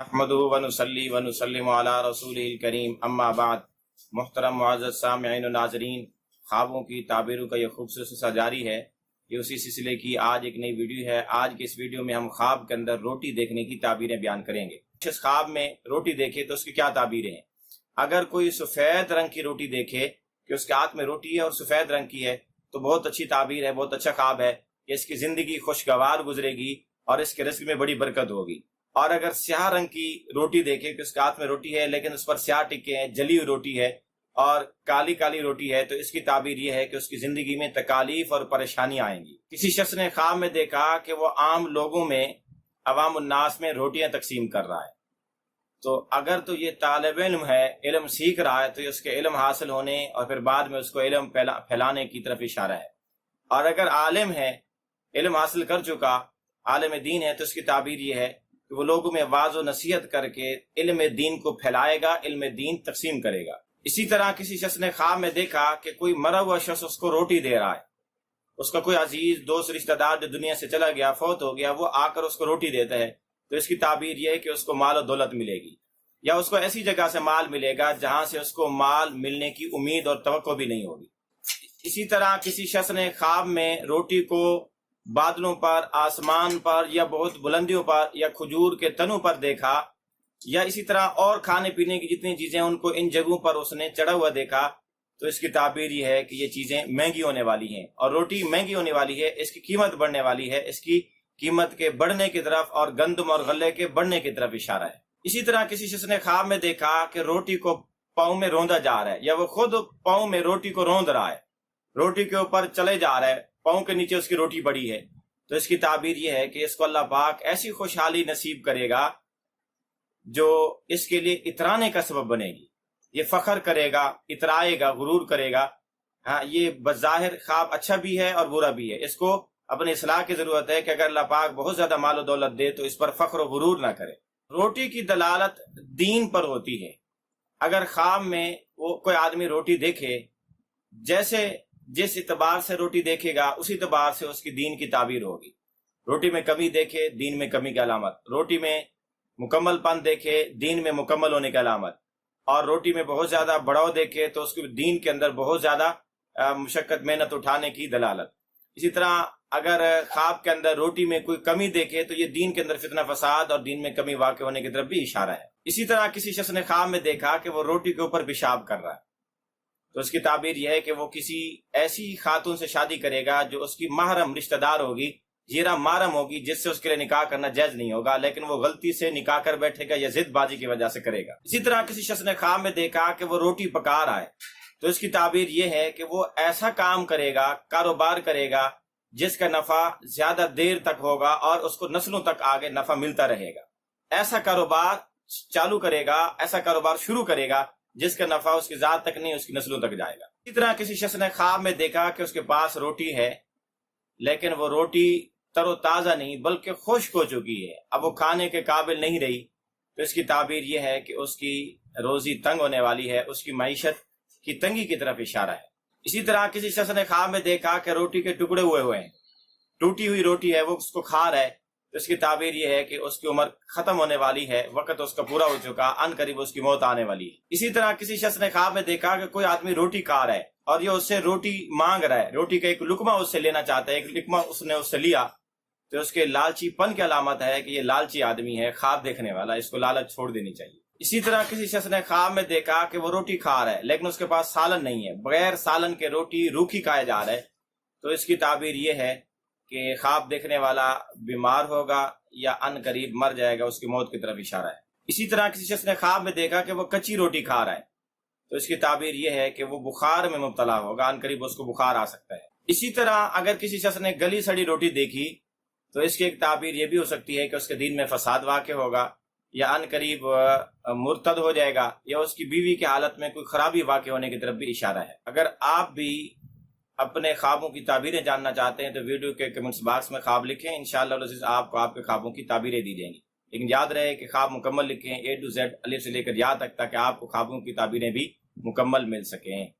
احمدہ ونصلی ونسلم علی رسولہ الکریم اما بعد۔ محترم معزز سامعین و ناظرین، خوابوں کی تعبیروں کا یہ خوبصورت سلسلہ جاری ہے۔ یہ اسی سلسلے کی آج ایک نئی ویڈیو ہے۔ آج کے اس ویڈیو میں ہم خواب کے اندر روٹی دیکھنے کی تعبیریں بیان کریں گے۔ اس خواب میں روٹی دیکھے تو اس کی کیا تعبیریں ہیں؟ اگر کوئی سفید رنگ کی روٹی دیکھے کہ اس کے ہاتھ میں روٹی ہے اور سفید رنگ کی ہے تو بہت اچھی تعبیر ہے، بہت اچھا خواب ہے کہ اس کی زندگی خوشگوار گزرے گی اور اس کے رزق میں بڑی برکت ہوگی۔ اور اگر سیاہ رنگ کی روٹی دیکھے کہ اس کے ہاتھ میں روٹی ہے لیکن اس پر سیاہ ٹکے ہیں، جلی ہوئی روٹی ہے اور کالی کالی روٹی ہے، تو اس کی تعبیر یہ ہے کہ اس کی زندگی میں تکالیف اور پریشانی آئیں گی۔ کسی شخص نے خواب میں دیکھا کہ وہ عام لوگوں میں، عوام الناس میں روٹیاں تقسیم کر رہا ہے، تو اگر تو یہ طالب علم ہے، علم سیکھ رہا ہے، تو یہ اس کے علم حاصل ہونے اور پھر بعد میں اس کو علم پھیلانے کی طرف اشارہ ہے۔ اور اگر عالم ہے، علم حاصل کر چکا، عالم دین ہے، تو اس کی تعبیر یہ ہے کہ وہ لوگوں میں واعظ و نصیحت کر کے علم دین کو پھیلائے گا، علم دین تقسیم کرے گا۔ اسی طرح کسی شخص نے خواب میں دیکھا کہ کوئی مرا ہوا شخص اس کو روٹی دے رہا ہے، اس کا کوئی عزیز دوست رشتہ دار جو دنیا سے چلا گیا، فوت ہو گیا، وہ آ کر اس کو روٹی دیتا ہے، تو اس کی تعبیر یہ ہے کہ اس کو مال و دولت ملے گی، یا اس کو ایسی جگہ سے مال ملے گا جہاں سے اس کو مال ملنے کی امید اور توقع بھی نہیں ہوگی۔ اسی طرح کسی شخص نے خواب میں روٹی کو بادلوں پر، آسمان پر، یا بہت بلندیوں پر، یا کھجور کے تنوں پر دیکھا، یا اسی طرح اور کھانے پینے کی جتنی چیزیں ان کو ان جگہوں پر اس نے چڑھا ہوا دیکھا، تو اس کی تعبیر یہ ہے کہ یہ چیزیں مہنگی ہونے والی ہیں اور روٹی مہنگی ہونے والی ہے، اس کی قیمت بڑھنے والی ہے، اس کی قیمت کے بڑھنے کی طرف اور گندم اور غلے کے بڑھنے کی طرف اشارہ ہے۔ اسی طرح کسی شخص نے خواب میں دیکھا کہ روٹی کو پاؤں میں روندا جا رہا ہے، یا وہ خود پاؤں میں روٹی کو روند رہا ہے، روٹی کے اوپر چلے جا رہا ہے، پاؤں کے نیچے اس کی روٹی پڑی ہے، تو اس کی تعبیر یہ ہے کہ اس کو اللہ پاک ایسی خوشحالی نصیب کرے گا جو اس کے لیے اترانے کا سبب بنے گی، یہ فخر کرے گا، اترائے گا، غرور کرے گا۔ ہاں، یہ بظاہر خواب اچھا بھی ہے اور برا بھی ہے، اس کو اپنے اصلاح کی ضرورت ہے کہ اگر اللہ پاک بہت زیادہ مال و دولت دے تو اس پر فخر و غرور نہ کرے۔ روٹی کی دلالت دین پر ہوتی ہے۔ اگر خواب میں وہ کوئی آدمی روٹی دیکھے، جس اعتبار سے روٹی دیکھے گا اسی اعتبار سے اس کی دین کی تعبیر ہوگی۔ روٹی میں کمی دیکھے، دین میں کمی کی علامت، روٹی میں مکمل پن دیکھے، دین میں مکمل ہونے کی علامت، اور روٹی میں بہت زیادہ بڑاؤ دیکھے تو اس کی دین کے اندر بہت زیادہ مشقت محنت اٹھانے کی دلالت۔ اسی طرح اگر خواب کے اندر روٹی میں کوئی کمی دیکھے تو یہ دین کے اندر فتنہ فساد اور دین میں کمی واقع ہونے کی طرف بھی اشارہ ہے۔ اسی طرح کسی شخص نے خواب میں دیکھا کہ وہ روٹی کے اوپر پیشاب کر رہا ہے، تو اس کی تعبیر یہ ہے کہ وہ کسی ایسی خاتون سے شادی کرے گا جو اس کی محرم رشتہ دار ہوگی، جیرا محرم ہوگی، جس سے اس کے لیے نکاح کرنا جائز نہیں ہوگا، لیکن وہ غلطی سے نکاح کر بیٹھے گا یا ضد بازی کی وجہ سے کرے گا۔ اسی طرح کسی شخص نے خواب میں دیکھا کہ وہ روٹی پکا رہا ہے، تو اس کی تعبیر یہ ہے کہ وہ ایسا کام کرے گا، کاروبار کرے گا جس کا نفع زیادہ دیر تک ہوگا اور اس کو نسلوں تک آگے نفع ملتا رہے گا۔ ایسا کاروبار چالو کرے گا، ایسا کاروبار شروع کرے گا جس کا نفع اس کی ذات تک نہیں، اس کی نسلوں تک جائے گا۔ اسی طرح کسی شخص نے خواب میں دیکھا کہ اس کے پاس روٹی ہے لیکن وہ روٹی تر و تازہ نہیں بلکہ خشک ہو چکی ہے، اب وہ کھانے کے قابل نہیں رہی، تو اس کی تعبیر یہ ہے کہ اس کی روزی تنگ ہونے والی ہے، اس کی معیشت کی تنگی کی طرف اشارہ ہے۔ اسی طرح کسی شخص نے خواب میں دیکھا کہ روٹی کے ٹکڑے ہوئے ہیں، ٹوٹی ہوئی روٹی ہے، وہ اس کو کھا رہا ہے، تو اس کی تعبیر یہ ہے کہ اس کی عمر ختم ہونے والی ہے، وقت اس کا پورا ہو چکا، ان قریب اس کی موت آنے والی ہے۔ اسی طرح کسی شخص نے خواب میں دیکھا کہ کوئی آدمی روٹی کھا رہا ہے اور یہ اس سے روٹی مانگ رہا ہے، روٹی کا ایک لقمہ اس سے لینا چاہتا ہے، ایک لقمہ اس نے اس سے لیا، تو اس کے لالچی پن کی علامت ہے کہ یہ لالچی آدمی ہے، خواب دیکھنے والا، اس کو لالچ چھوڑ دینی چاہیے۔ اسی طرح کسی شخص نے خواب میں دیکھا کہ وہ روٹی کھا رہا ہے لیکن اس کے پاس سالن نہیں ہے، بغیر سالن کے روٹی روکھی کھایا جا رہا ہے، تو اس کی تعبیر یہ ہے کہ خواب دیکھنے والا بیمار ہوگا یا ان قریب مر جائے گا، اس کی موت کی طرف اشارہ ہے۔ اسی طرح کسی شخص نے خواب میں دیکھا کہ وہ کچی روٹی کھا رہا ہے، تو اس کی تعبیر یہ ہے کہ وہ بخار میں مبتلا ہوگا، ان قریب اس کو بخار آ سکتا ہے۔ اسی طرح اگر کسی شخص نے گلی سڑی روٹی دیکھی تو اس کی ایک تعبیر یہ بھی ہو سکتی ہے کہ اس کے دین میں فساد واقع ہوگا، یا ان قریب مرتد ہو جائے گا، یا اس کی بیوی کی حالت میں کوئی خرابی واقع ہونے کی طرف بھی اشارہ ہے۔ اگر آپ بھی اپنے خوابوں کی تعبیریں جاننا چاہتے ہیں تو ویڈیو کے کمنٹس باکس میں خواب لکھیں، انشاءاللہ العزیز آپ کو آپ کے خوابوں کی تعبیریں دی جائیں گی، لیکن یاد رہے کہ خواب مکمل لکھیں، A to Z الف سے لے کر یا تک، تاکہ آپ کو خوابوں کی تعبیریں بھی مکمل مل سکیں۔